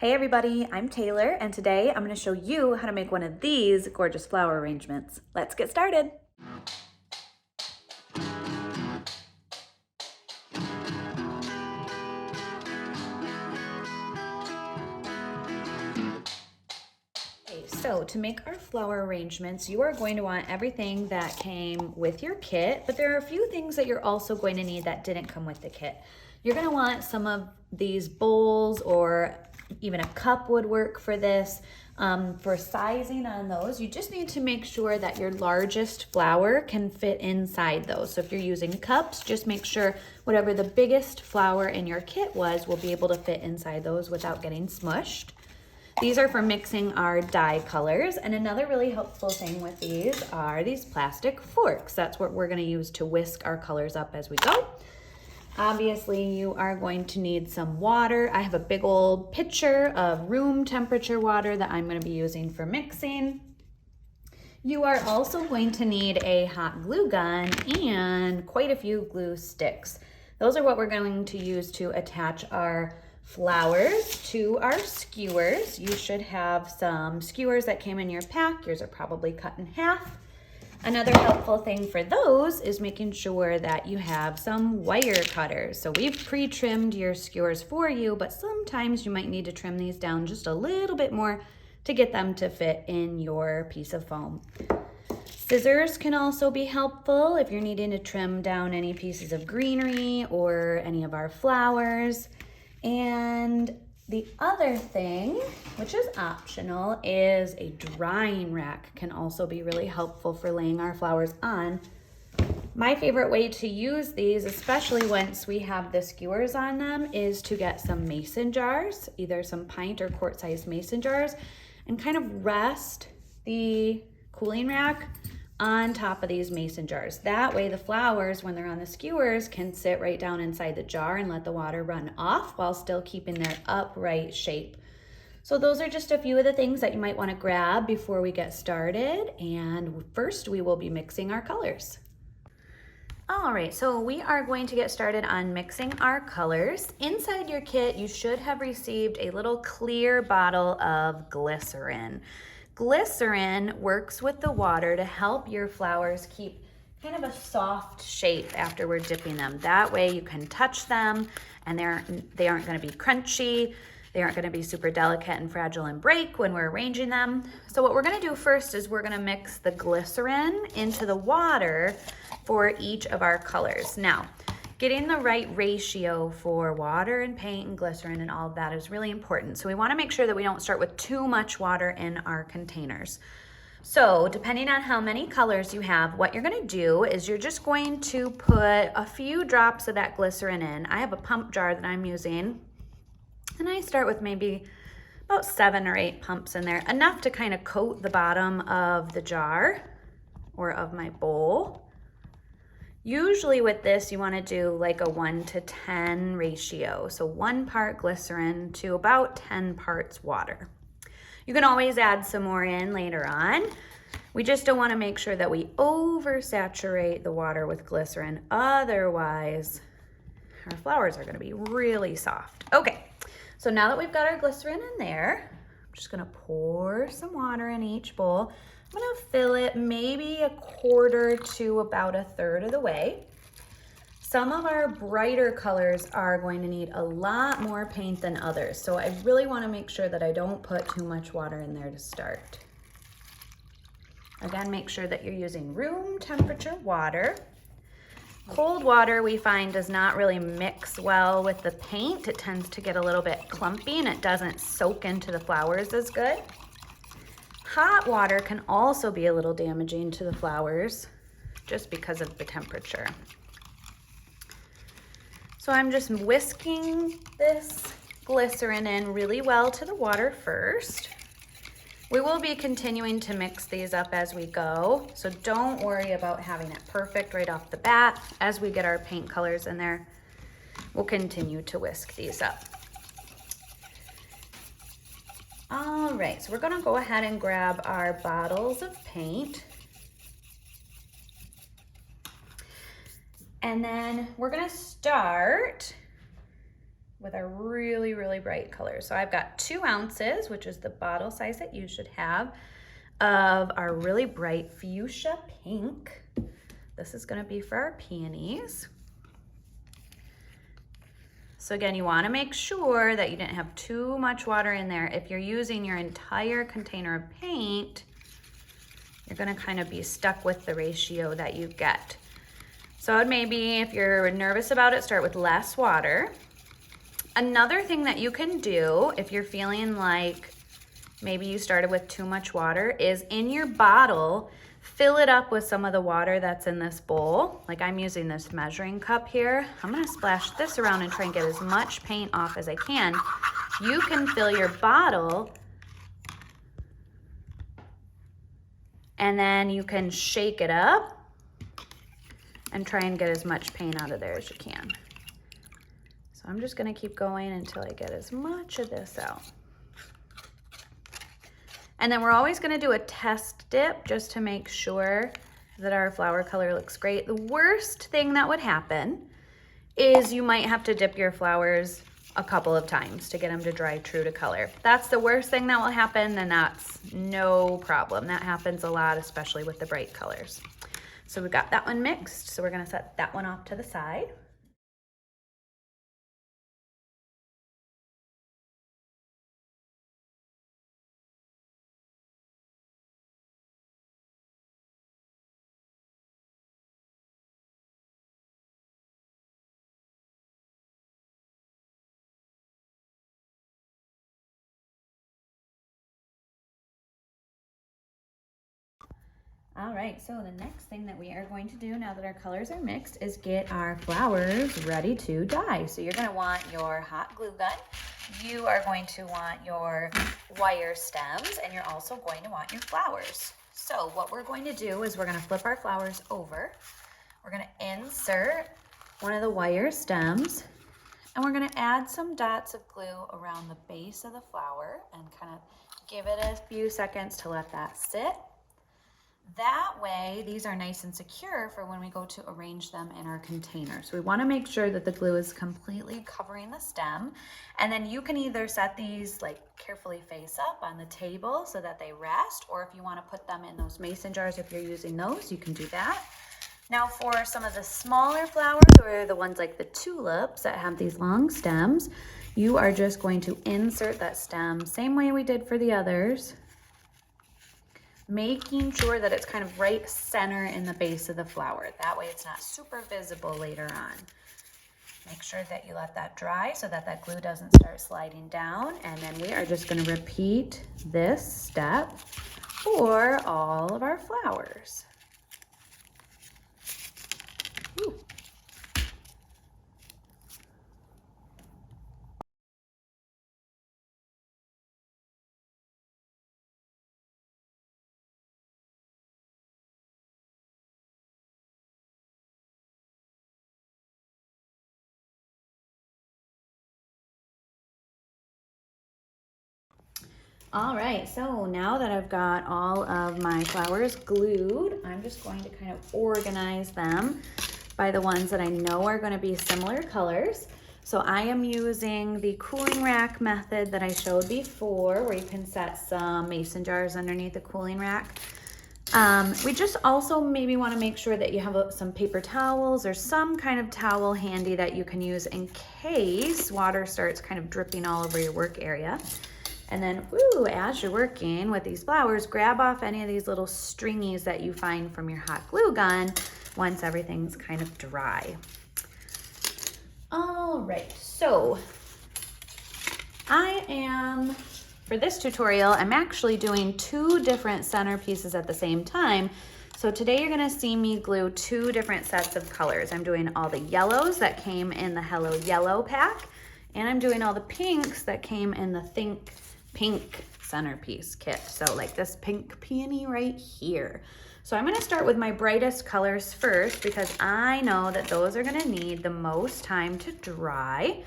Hey everybody, I'm Taylor, and today I'm going to show you how to make one of these gorgeous flower arrangements. Let's get started. Okay, so to make our flower arrangements, you are going to want everything that came with your kit, but there are a few things that you're also going to need that didn't come with the kit. You're going to want some of these bowls, or even a cup would work for this. For sizing on those, you just need to make sure that your largest flower can fit inside those. So if you're using cups, just make sure whatever the biggest flower in your kit was will be able to fit inside those without getting smushed. These are for mixing our dye colors. And another really helpful thing with these are these plastic forks. That's what we're going to use to whisk our colors up as we go. Obviously, you are going to need some water. I have a big old pitcher of room temperature water that I'm going to be using for mixing. You are also going to need a hot glue gun and quite a few glue sticks. Those are what we're going to use to attach our flowers to our skewers. You should have some skewers that came in your pack. Yours are probably cut in half. Another helpful thing for those is making sure that you have some wire cutters. So we've pre-trimmed your skewers for you, but sometimes you might need to trim these down just a little bit more to get them to fit in your piece of foam. Scissors can also be helpful if you're needing to trim down any pieces of greenery or any of our flowers. And the other thing, which is optional, is a drying rack. Can also be really helpful for laying our flowers on. My favorite way to use these, especially once we have the skewers on them, is to get some mason jars, either some pint or quart-sized mason jars, and kind of rest the cooling rack on top of these mason jars. That way the flowers, when they're on the skewers, can sit right down inside the jar and let the water run off while still keeping their upright shape. So those are just a few of the things that you might want to grab before we get started. And first we will be mixing our colors. All right, so we are going to get started on mixing our colors. Inside your kit, you should have received a little clear bottle of glycerin. Glycerin works with the water to help your flowers keep kind of a soft shape after we're dipping them. That way you can touch them and they aren't going to be crunchy. They aren't going to be super delicate and fragile and break when we're arranging them. So what we're going to do first is we're going to mix the glycerin into the water for each of our colors. Now, getting the right ratio for water and paint and glycerin and all of that is really important. So we want to make sure that we don't start with too much water in our containers. So depending on how many colors you have, what you're going to do is you're just going to put a few drops of that glycerin in. I have a pump jar that I'm using, and I start with maybe about 7 or 8 pumps in there, enough to kind of coat the bottom of the jar or of my bowl. Usually with this, you want to do like a 1:10 ratio. So 1 part glycerin to about 10 parts water. You can always add some more in later on. We just don't want to make sure that we oversaturate the water with glycerin. Otherwise, our flowers are going to be really soft. Okay, so now that we've got our glycerin in there, I'm just going to pour some water in each bowl. I'm going to fill it maybe 1/4 to about 1/3 of the way. Some of our brighter colors are going to need a lot more paint than others, so I really want to make sure that I don't put too much water in there to start. Again, make sure that you're using room temperature water. Cold water we find does not really mix well with the paint. It tends to get a little bit clumpy and it doesn't soak into the flowers as good. Hot water can also be a little damaging to the flowers just because of the temperature. So I'm just whisking this glycerin in really well to the water first. We will be continuing to mix these up as we go, so don't worry about having it perfect right off the bat. As we get our paint colors in there, we'll continue to whisk these up. All right, so we're gonna go ahead and grab our bottles of paint. And then we're gonna start with our really, really bright colors. So I've got 2 ounces, which is the bottle size that you should have, of our really bright fuchsia pink. This is gonna be for our peonies. So again, you wanna make sure that you didn't have too much water in there. If you're using your entire container of paint, you're gonna kind of be stuck with the ratio that you get. So maybe if you're nervous about it, start with less water. Another thing that you can do if you're feeling like maybe you started with too much water is in your bottle, fill it up with some of the water that's in this bowl. Like I'm using this measuring cup here. I'm gonna splash this around and try and get as much paint off as I can. You can fill your bottle and then you can shake it up and try and get as much paint out of there as you can. So I'm just gonna keep going until I get as much of this out. And then we're always gonna do a test dip just to make sure that our flower color looks great. The worst thing that would happen is you might have to dip your flowers a couple of times to get them to dry true to color. That's the worst thing that will happen, then that's no problem. That happens a lot, especially with the bright colors. So we've got that one mixed, so we're gonna set that one off to the side. All right, so the next thing that we are going to do now that our colors are mixed is get our flowers ready to dye. So you're gonna want your hot glue gun. You are going to want your wire stems, and you're also going to want your flowers. So what we're going to do is we're gonna flip our flowers over. We're gonna insert one of the wire stems, and we're gonna add some dots of glue around the base of the flower and kind of give it a few seconds to let that sit. That way, these are nice and secure for when we go to arrange them in our container. So we want to make sure that the glue is completely covering the stem. And then you can either set these like carefully face up on the table so that they rest, or if you want to put them in those mason jars, if you're using those, you can do that. Now for some of the smaller flowers, or the ones like the tulips that have these long stems, you are just going to insert that stem same way we did for the others, making sure that it's kind of right center in the base of the flower. That way it's not super visible later on. Make sure that you let that dry so that that glue doesn't start sliding down. And then we are just going to repeat this step for all of our flowers. Ooh. All right, so now that I've got all of my flowers glued, I'm just going to kind of organize them by the ones that I know are going to be similar colors. So I am using the cooling rack method that I showed before, where you can set some mason jars underneath the cooling rack. We just also maybe want to make sure that you have some paper towels or some kind of towel handy that you can use in case water starts kind of dripping all over your work area. And then, as you're working with these flowers, grab off any of these little stringies that you find from your hot glue gun once everything's kind of dry. All right, so for this tutorial, I'm actually doing 2 different centerpieces at the same time. So today you're gonna see me glue 2 different sets of colors. I'm doing all the yellows that came in the Hello Yellow pack, and I'm doing all the pinks that came in the Think Pink centerpiece kit. So like this pink peony right here. So I'm gonna start with my brightest colors first because I know that those are gonna need the most time to dry.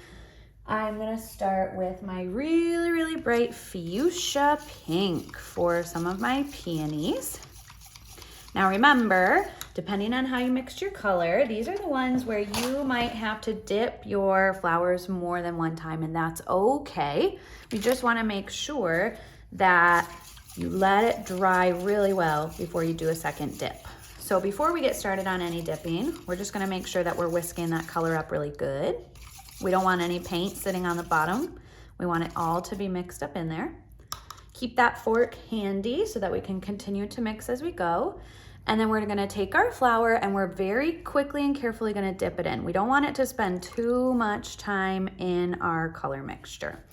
I'm gonna start with my really, really bright fuchsia pink for some of my peonies. Now remember, depending on how you mixed your color, these are the ones where you might have to dip your flowers more than one time, and that's okay. We just wanna make sure that you let it dry really well before you do a second dip. So before we get started on any dipping, we're just gonna make sure that we're whisking that color up really good. We don't want any paint sitting on the bottom. We want it all to be mixed up in there. Keep that fork handy so that we can continue to mix as we go. And then we're gonna take our flour and we're very quickly and carefully gonna dip it in. We don't want it to spend too much time in our color mixture.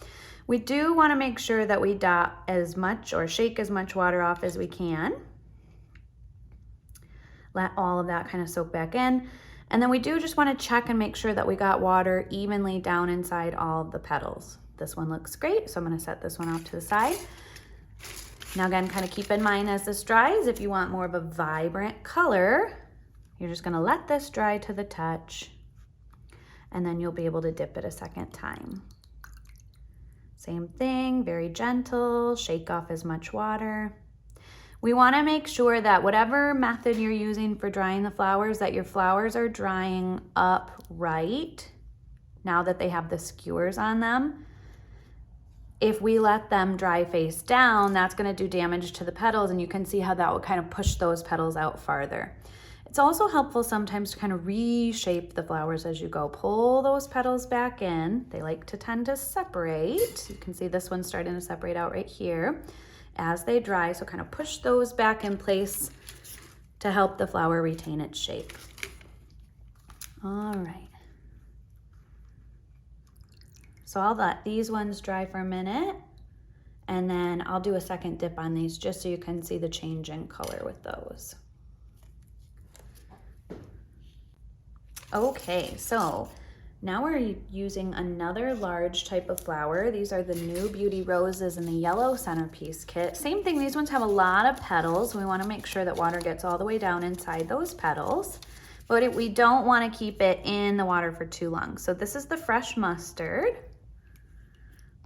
We do wanna make sure that we dot as much or shake as much water off as we can. Let all of that kind of soak back in. And then we do just wanna check and make sure that we got water evenly down inside all of the petals. This one looks great, so I'm gonna set this one off to the side. Now again, kind of keep in mind as this dries, if you want more of a vibrant color, you're just gonna let this dry to the touch, and then you'll be able to dip it a second time. Same thing, very gentle, shake off as much water. We wanna make sure that whatever method you're using for drying the flowers, that your flowers are drying upright now that they have the skewers on them. If we let them dry face down, that's gonna do damage to the petals, and you can see how that will kind of push those petals out farther. It's also helpful sometimes to kind of reshape the flowers as you go. Pull those petals back in. They like to tend to separate. You can see this one's starting to separate out right here as they dry, so kind of push those back in place to help the flower retain its shape. All right. So I'll let these ones dry for a minute, and then I'll do a second dip on these just so you can see the change in color with those. Okay, so now we're using another large type of flower. These are the New Beauty Roses in the yellow Centerpiece kit. Same thing, these ones have a lot of petals. We wanna make sure that water gets all the way down inside those petals, but we don't wanna keep it in the water for too long. So this is the fresh mustard.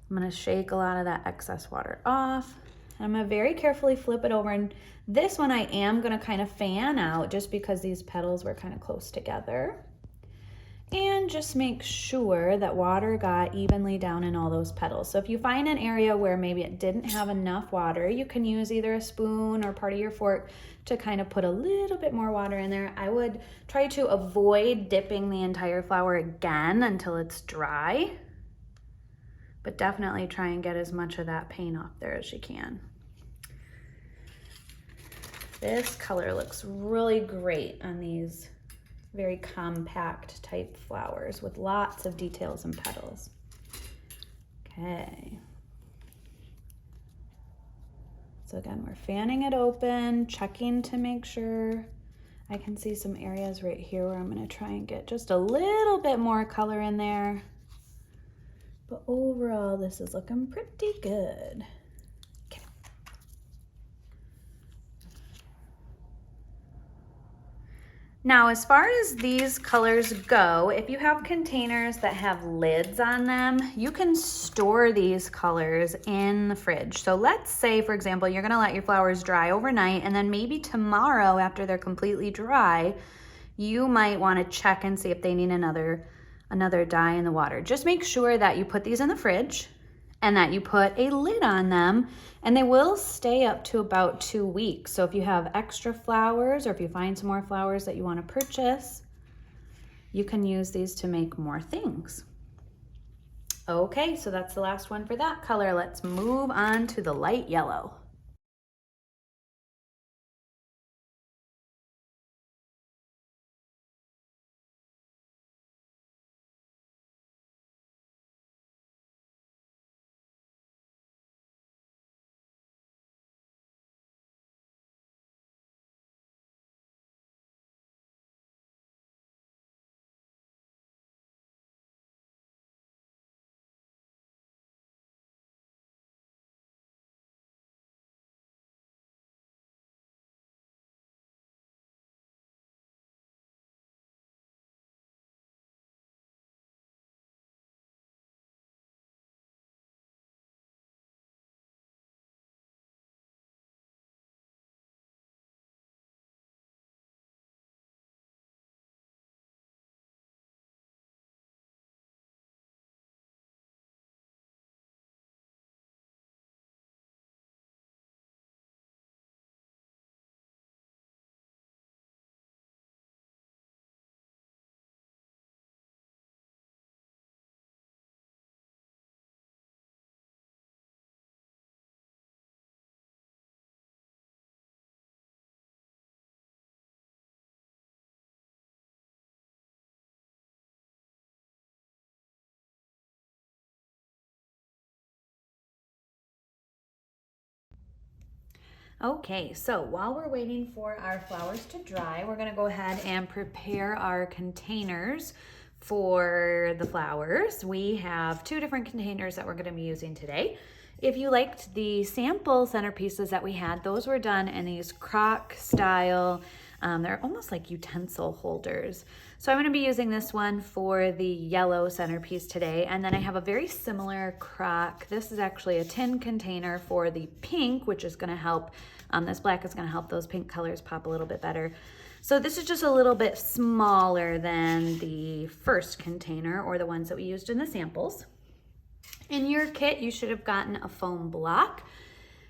I'm gonna shake a lot of that excess water off. And I'm gonna very carefully flip it over. And this one I am gonna kind of fan out just because these petals were kind of close together. And just make sure that water got evenly down in all those petals. So if you find an area where maybe it didn't have enough water, you can use either a spoon or part of your fork to kind of put a little bit more water in there. I would try to avoid dipping the entire flower again until it's dry, but definitely try and get as much of that paint off there as you can. This color looks really great on these very compact type flowers with lots of details and petals. Okay. So again, we're fanning it open, checking to make sure. I can see some areas right here where I'm gonna try and get just a little bit more color in there. But overall, this is looking pretty good. Okay. Now, as far as these colors go, if you have containers that have lids on them, you can store these colors in the fridge. So let's say, for example, you're gonna let your flowers dry overnight, and then maybe tomorrow, after they're completely dry, you might wanna check and see if they need another dye in the water. Just make sure that you put these in the fridge and that you put a lid on them, and they will stay up to about 2 weeks. So if you have extra flowers or if you find some more flowers that you want to purchase, you can use these to make more things. Okay, so that's the last one for that color. Let's move on to the light yellow. Okay, so while we're waiting for our flowers to dry, we're gonna go ahead and prepare our containers for the flowers. We have 2 different containers that we're gonna be using today. If you liked the sample centerpieces that we had, those were done in these crock style, they're almost like utensil holders. So I'm gonna be using this one for the yellow centerpiece today. And then I have a very similar crock. This is actually a tin container for the pink, which is gonna help, this black is gonna help those pink colors pop a little bit better. So this is just a little bit smaller than the first container or the ones that we used in the samples. In your kit, you should have gotten a foam block.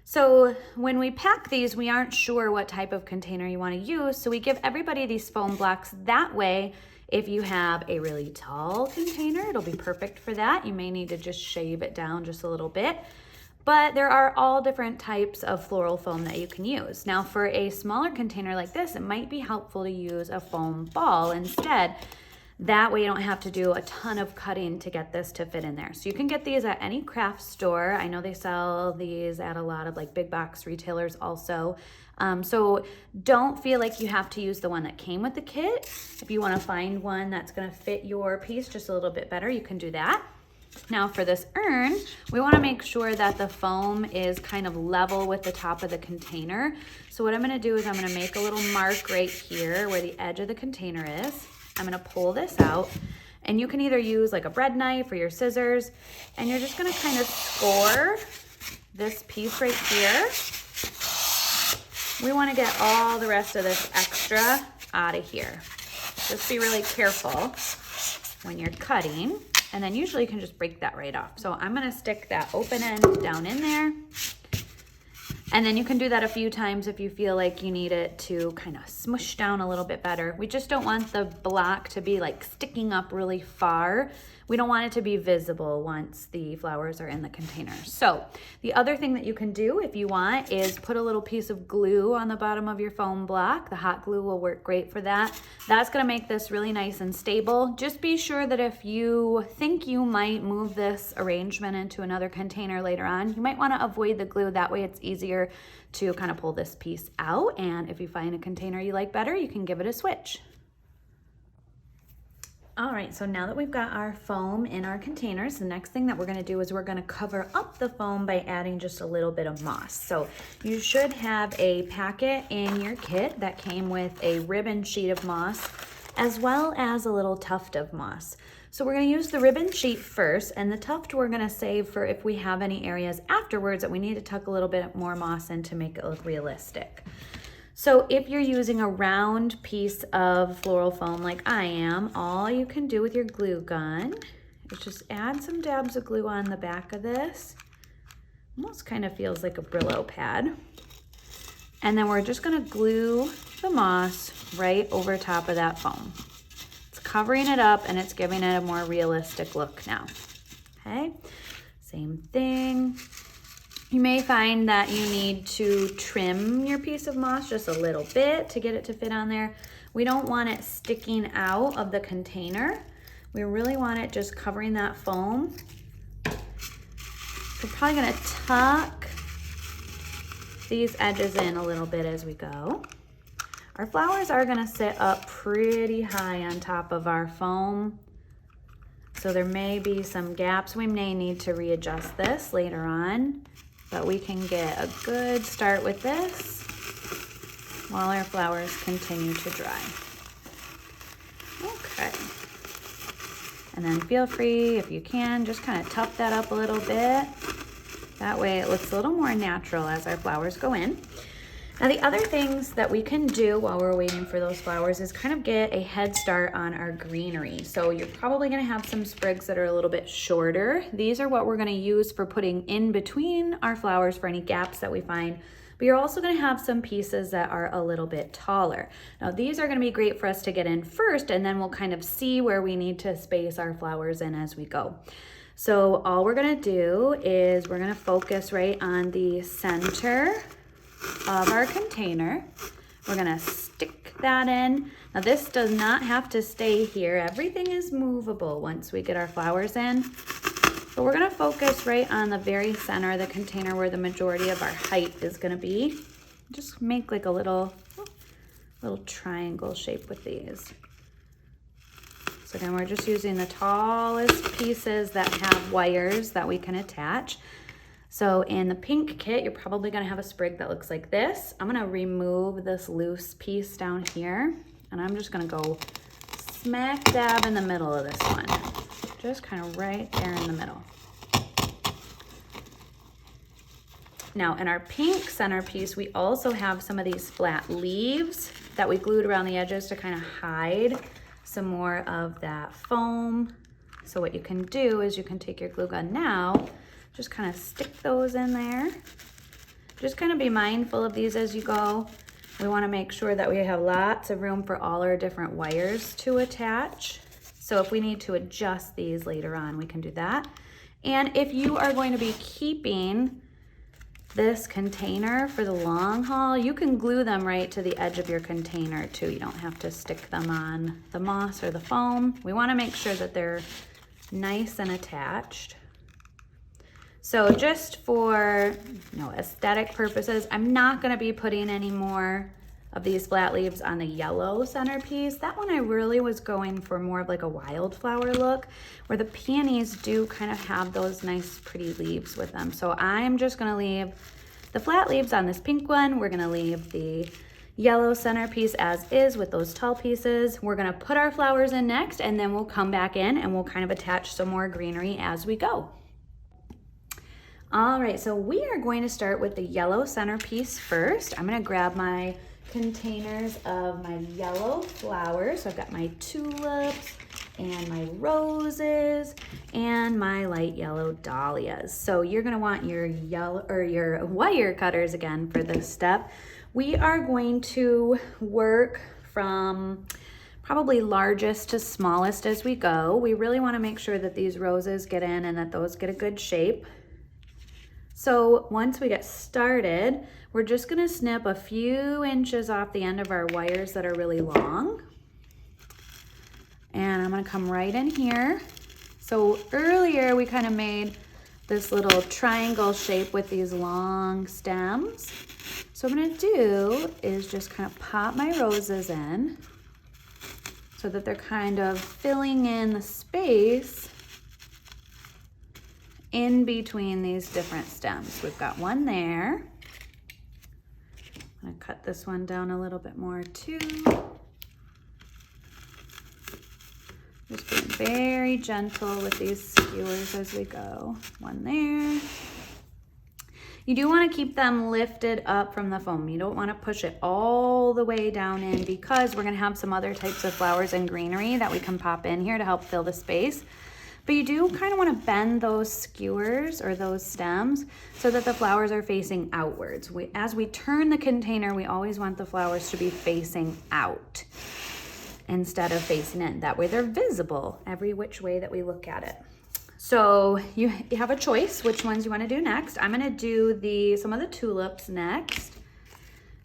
So when we pack these, we aren't sure what type of container you want to use. So we give everybody these foam blocks. That way, if you have a really tall container, it'll be perfect for that. You may need to just shave it down just a little bit. But there are all different types of floral foam that you can use. Now for a smaller container like this, it might be helpful to use a foam ball instead. That way you don't have to do a ton of cutting to get this to fit in there. So you can get these at any craft store. I know they sell these at a lot of like big box retailers also. So don't feel like you have to use the one that came with the kit. If you want to find one that's going to fit your piece just a little bit better, you can do that. Now for this urn, we want to make sure that the foam is kind of level with the top of the container. So what I'm going to do is I'm going to make a little mark right here where the edge of the container is. I'm gonna pull this out, and you can either use like a bread knife or your scissors, and you're just gonna kind of score this piece right here. We wanna get all the rest of this extra out of here. Just be really careful when you're cutting, and then usually you can just break that right off. So I'm gonna stick that open end down in there. And then you can do that a few times if you feel like you need it to kind of smush down a little bit better. We just don't want the block to be like sticking up really far. We don't want it to be visible once the flowers are in the container. So the other thing that you can do if you want is put a little piece of glue on the bottom of your foam block. The hot glue will work great for that. That's gonna make this really nice and stable. Just be sure that if you think you might move this arrangement into another container later on, you might wanna avoid the glue. That way it's easier to kind of pull this piece out. And if you find a container you like better, you can give it a switch. All right, so now that we've got our foam in our containers, the next thing that we're gonna do is we're gonna cover up the foam by adding just a little bit of moss. So you should have a packet in your kit that came with a ribbon sheet of moss, as well as a little tuft of moss. So we're gonna use the ribbon sheet first, and the tuft we're gonna save for if we have any areas afterwards that we need to tuck a little bit more moss in to make it look realistic. So if you're using a round piece of floral foam like I am, all you can do with your glue gun is just add some dabs of glue on the back of this. Almost kind of feels like a Brillo pad. And then we're just gonna glue the moss right over top of that foam. It's covering it up and it's giving it a more realistic look now. Okay, same thing. You may find that you need to trim your piece of moss just a little bit to get it to fit on there. We don't want it sticking out of the container. We really want it just covering that foam. We're probably gonna tuck these edges in a little bit as we go. Our flowers are gonna sit up pretty high on top of our foam. So there may be some gaps. We may need to readjust this later on. But we can get a good start with this while our flowers continue to dry. Okay. And then feel free, if you can, just kind of tuck that up a little bit. That way it looks a little more natural as our flowers go in. Now the other things that we can do while we're waiting for those flowers is kind of get a head start on our greenery. So you're probably gonna have some sprigs that are a little bit shorter. These are what we're gonna use for putting in between our flowers for any gaps that we find. But you're also gonna have some pieces that are a little bit taller. Now these are gonna be great for us to get in first, and then we'll kind of see where we need to space our flowers in as we go. So all we're gonna do is we're gonna focus right on the center of our container. We're gonna stick that in. Now this does not have to stay here. Everything is movable once we get our flowers in. But we're gonna focus right on the very center of the container where the majority of our height is gonna be. Just make like a little triangle shape with these. So again, we're just using the tallest pieces that have wires that we can attach. So in the pink kit, you're probably gonna have a sprig that looks like this. I'm gonna remove this loose piece down here, and I'm just gonna go smack dab in the middle of this one. Just kind of right there in the middle. Now in our pink centerpiece, we also have some of these flat leaves that we glued around the edges to kind of hide some more of that foam. So what you can do is you can take your glue gun now, just kind of stick those in there. Just kind of be mindful of these as you go. We want to make sure that we have lots of room for all our different wires to attach. So if we need to adjust these later on, we can do that. And if you are going to be keeping this container for the long haul, you can glue them right to the edge of your container too. You don't have to stick them on the moss or the foam. We want to make sure that they're nice and attached. So just for aesthetic purposes, I'm not going to be putting any more of these flat leaves on the yellow centerpiece. That one I really was going for more of like a wildflower look, where the peonies do kind of have those nice pretty leaves with them. So I'm just going to leave the flat leaves on this pink one. We're going to leave the yellow centerpiece as is with those tall pieces. We're going to put our flowers in next, and then we'll come back in and we'll kind of attach some more greenery as we go. All right, so we are going to start with the yellow centerpiece first. I'm going to grab my containers of my yellow flowers. So I've got my tulips and my roses and my light yellow dahlias. So you're going to want your yellow or your wire cutters again for this step. We are going to work from probably largest to smallest as we go. We really want to make sure that these roses get in and that those get a good shape. So once we get started, we're just gonna snip a few inches off the end of our wires that are really long. And I'm gonna come right in here. So earlier we kind of made this little triangle shape with these long stems. So what I'm gonna do is just kind of pop my roses in so that they're kind of filling in the space in between these different stems. We've got one there. I'm gonna cut this one down a little bit more too. Just being very gentle with these skewers as we go. One there. You do want to keep them lifted up from the foam. You don't want to push it all the way down in, because we're going to have some other types of flowers and greenery that we can pop in here to help fill the space. But you do kind of want to bend those skewers or those stems so that the flowers are facing outwards. As we turn the container, we always want the flowers to be facing out instead of facing in. That way they're visible every which way that we look at it. So you have a choice which ones you want to do next. I'm going to do some of the tulips next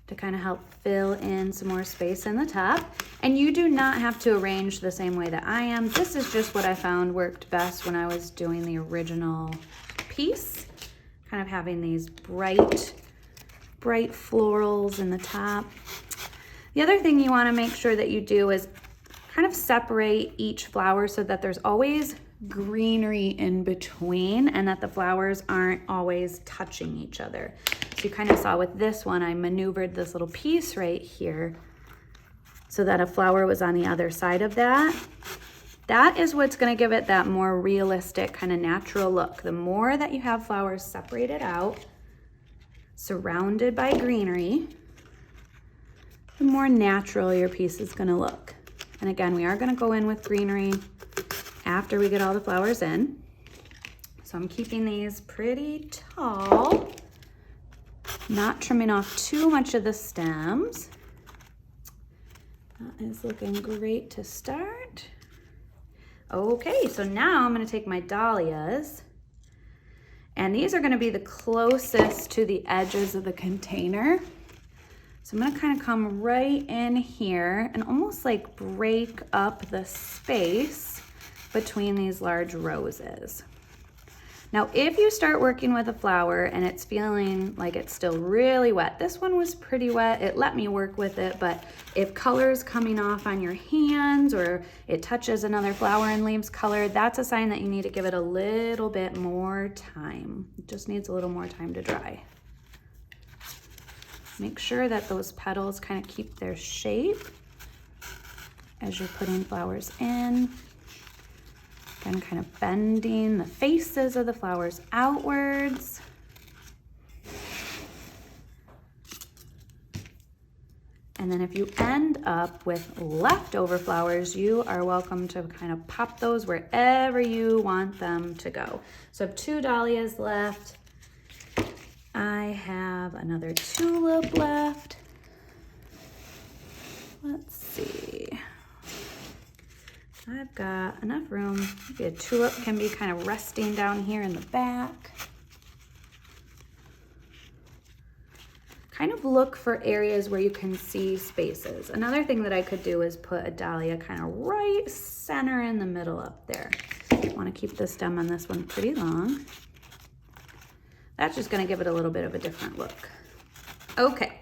to kind of help fill in some more space in the top. And you do not have to arrange the same way that I am. This is just what I found worked best when I was doing the original piece, kind of having these bright florals in the top. The other thing you want to make sure that you do is kind of separate each flower so that there's always greenery in between and that the flowers aren't always touching each other. So you kind of saw with this one, I maneuvered this little piece right here so that a flower was on the other side of that. That is what's going to give it that more realistic kind of natural look. The more that you have flowers separated out, surrounded by greenery, the more natural your piece is going to look. And again, we are going to go in with greenery after we get all the flowers in. So I'm keeping these pretty tall, not trimming off too much of the stems. That is looking great to start. Okay, so now I'm going to take my dahlias, and these are going to be the closest to the edges of the container. So I'm going to kind of come right in here and almost like break up the space between these large roses. Now, if you start working with a flower and it's feeling like it's still really wet, this one was pretty wet, it let me work with it, but if color's coming off on your hands or it touches another flower and leaves color, that's a sign that you need to give it a little bit more time. It just needs a little more time to dry. Make sure that those petals kind of keep their shape as you're putting flowers in. Again, kind of bending the faces of the flowers outwards. And then if you end up with leftover flowers, you are welcome to kind of pop those wherever you want them to go. So I have 2 dahlias left. I have another tulip left. Let's see. I've got enough room. Maybe a tulip can be kind of resting down here in the back. Kind of look for areas where you can see spaces. Another thing that I could do is put a dahlia kind of right center in the middle up there. I want to keep the stem on this one pretty long. That's just going to give it a little bit of a different look. Okay,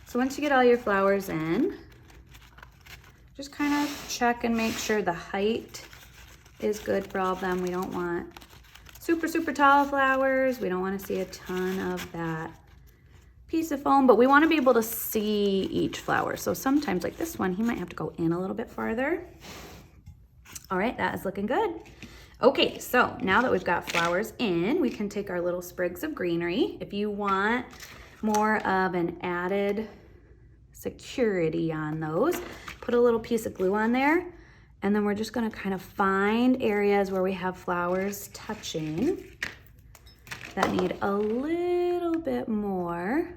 so once you get all your flowers in, just kind of check and make sure the height is good for all of them. We don't want super, super tall flowers. We don't want to see a ton of that piece of foam, but we want to be able to see each flower. So sometimes like this one, he might have to go in a little bit farther. All right, that is looking good. Okay, so now that we've got flowers in, we can take our little sprigs of greenery. If you want more of an added security on those, put a little piece of glue on there, and then we're just gonna kind of find areas where we have flowers touching that need a little bit more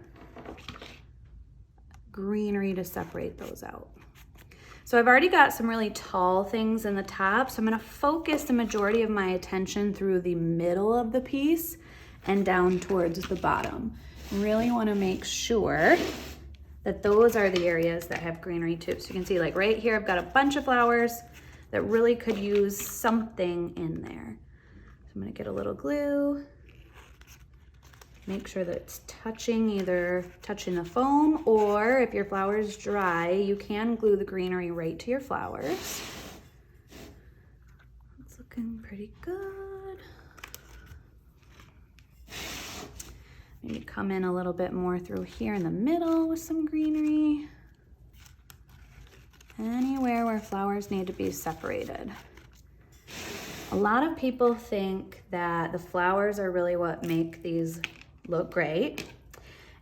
greenery to separate those out. So I've already got some really tall things in the top, so I'm gonna focus the majority of my attention through the middle of the piece and down towards the bottom. Really wanna make sure that those are the areas that have greenery too. So you can see like right here, I've got a bunch of flowers that really could use something in there. So I'm gonna get a little glue, make sure that it's touching, either touching the foam, or if your flower is dry, you can glue the greenery right to your flowers. It's looking pretty good. Maybe come in a little bit more through here in the middle with some greenery. Anywhere where flowers need to be separated. A lot of people think that the flowers are really what make these look great.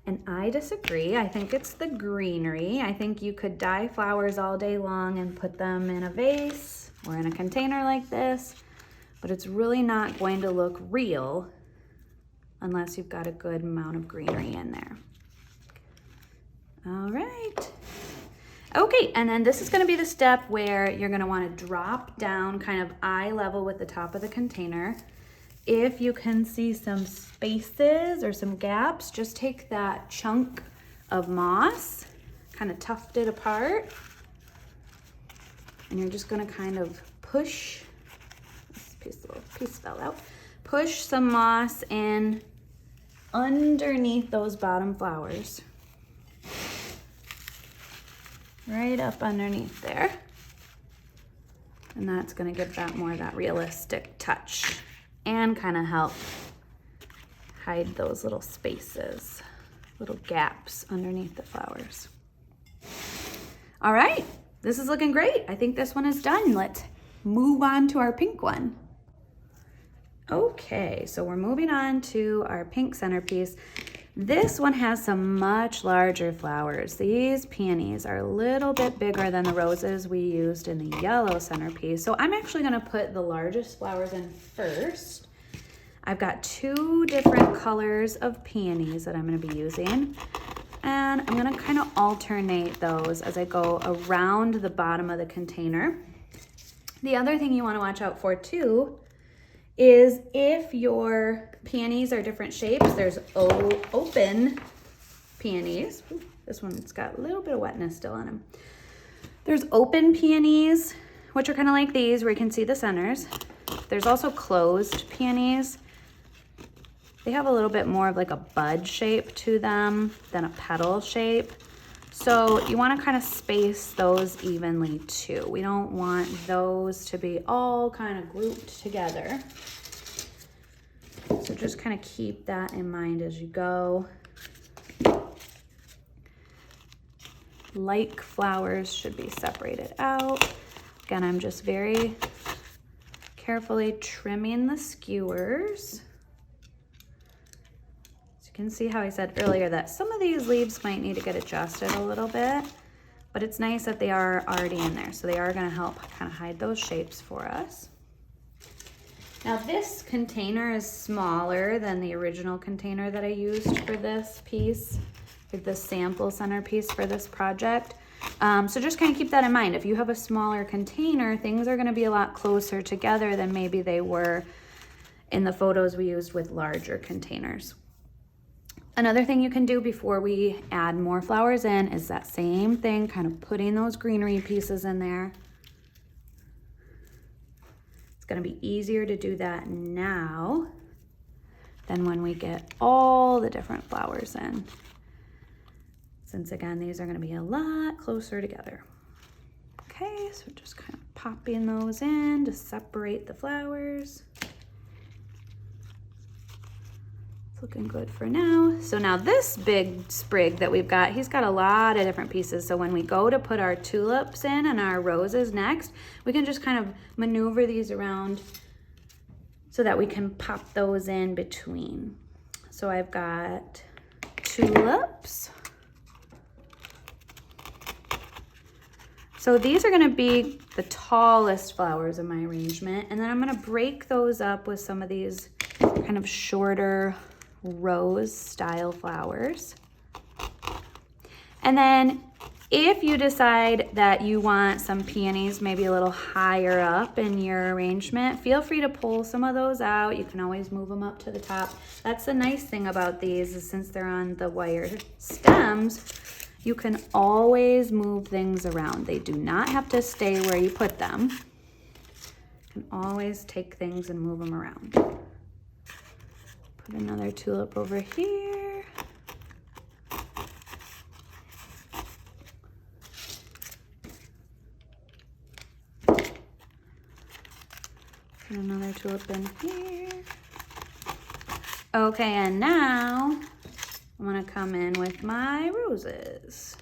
And I disagree. I think it's the greenery. I think you could dye flowers all day long and put them in a vase or in a container like this, but it's really not going to look real unless you've got a good amount of greenery in there. All right. Okay, and then this is gonna be the step where you're gonna wanna drop down kind of eye level with the top of the container. If you can see some spaces or some gaps, just take that chunk of moss, kind of tuft it apart, and you're just gonna kind of push, this little piece fell out, push some moss in underneath those bottom flowers. Right up underneath there. And that's gonna give that more of that realistic touch and kind of help hide those little spaces, little gaps underneath the flowers. All right, this is looking great. I think this one is done. Let's move on to our pink one. Okay, so we're moving on to our pink centerpiece. This one has some much larger flowers. These peonies are a little bit bigger than the roses we used in the yellow centerpiece. So I'm actually gonna put the largest flowers in first. I've got 2 different colors of peonies that I'm gonna be using. And I'm gonna kind of alternate those as I go around the bottom of the container. The other thing you wanna watch out for too is if your peonies are different shapes, there's open peonies. Ooh, this one's got a little bit of wetness still on them. There's open peonies, which are kind of like these where you can see the centers. There's also closed peonies, They have a little bit more of like a bud shape to them than a petal shape. So you want to kind of space those evenly too. We don't want those to be all kind of grouped together. So just kind of keep that in mind as you go. Like flowers should be separated out. Again, I'm just very carefully trimming the skewers. So you can see how I said earlier that some of these leaves might need to get adjusted a little bit, but it's nice that they are already in there. So they are going to help kind of hide those shapes for us. Now this container is smaller than the original container that I used for this piece, like the sample centerpiece for this project. So just kind of keep that in mind. If you have a smaller container, things are going to be a lot closer together than maybe they were in the photos we used with larger containers. Another thing you can do before we add more flowers in is that same thing, kind of putting those greenery pieces in there. It's going to be easier to do that now than when we get all the different flowers in. Since again, these are going to be a lot closer together. Okay, so just kind of popping those in to separate the flowers. It's looking good for now. So now this big sprig that we've got, he's got a lot of different pieces. So when we go to put our tulips in and our roses next, we can just kind of maneuver these around so that we can pop those in between. So I've got tulips. So these are going to be the tallest flowers in my arrangement, and then I'm going to break those up with some of these kind of shorter rose style flowers. And then if you decide that you want some peonies maybe a little higher up in your arrangement, feel free to pull some of those out. You can always move them up to the top. That's the nice thing about these, is since they're on the wire stems, you can always move things around. They do not have to stay where you put them. You can always take things and move them around. Put another tulip over here. Put another tulip in here. Okay, and now I'm gonna come in with my roses.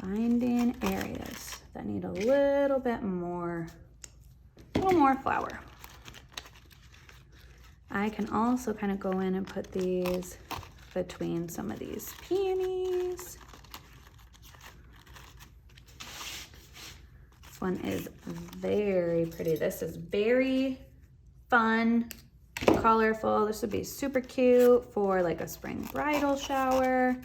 Finding areas that need a little more flower. I can also kind of go in and put these between some of these peonies. This one is very pretty. This is very fun, colorful. This would be super cute for like a spring bridal shower.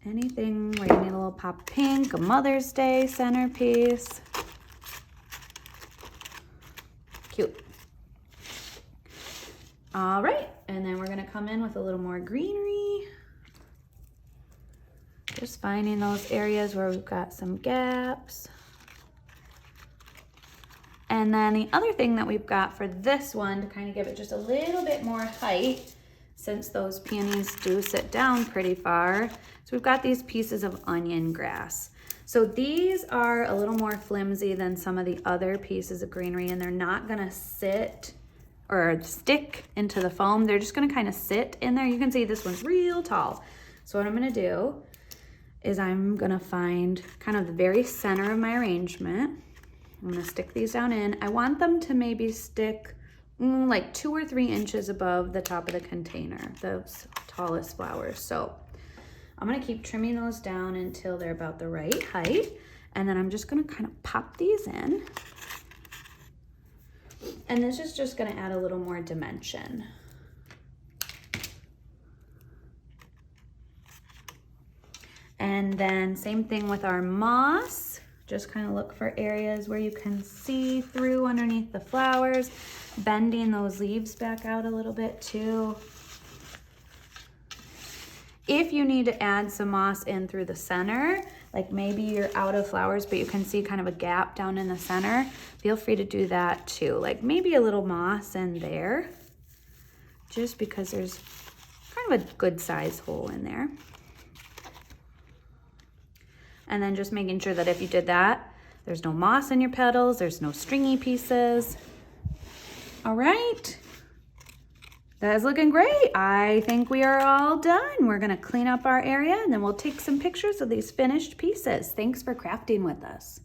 Anything where you need a little pop of pink, a Mother's Day centerpiece. Cute. All right, and then we're gonna come in with a little more greenery. Just finding those areas where we've got some gaps. And then the other thing that we've got for this one to kind of give it just a little bit more height, since those peonies do sit down pretty far, so we've got these pieces of onion grass. So these are a little more flimsy than some of the other pieces of greenery, and they're not gonna sit or stick into the foam. They're just gonna kind of sit in there. You can see this one's real tall. So what I'm gonna do is I'm gonna find kind of the very center of my arrangement. I'm gonna stick these down in. I want them to maybe stick like 2 or 3 inches above the top of the container, those tallest flowers. So I'm gonna keep trimming those down until they're about the right height. And then I'm just gonna kind of pop these in. And this is just gonna add a little more dimension. And then same thing with our moss. Just kind of look for areas where you can see through underneath the flowers, bending those leaves back out a little bit too. If you need to add some moss in through the center, like maybe you're out of flowers, but you can see kind of a gap down in the center, feel free to do that too. Like maybe a little moss in there, just because there's kind of a good size hole in there. And then just making sure that if you did that, there's no moss in your petals, there's no stringy pieces. All right. That is looking great. I think we are all done. We're gonna clean up our area and then we'll take some pictures of these finished pieces. Thanks for crafting with us.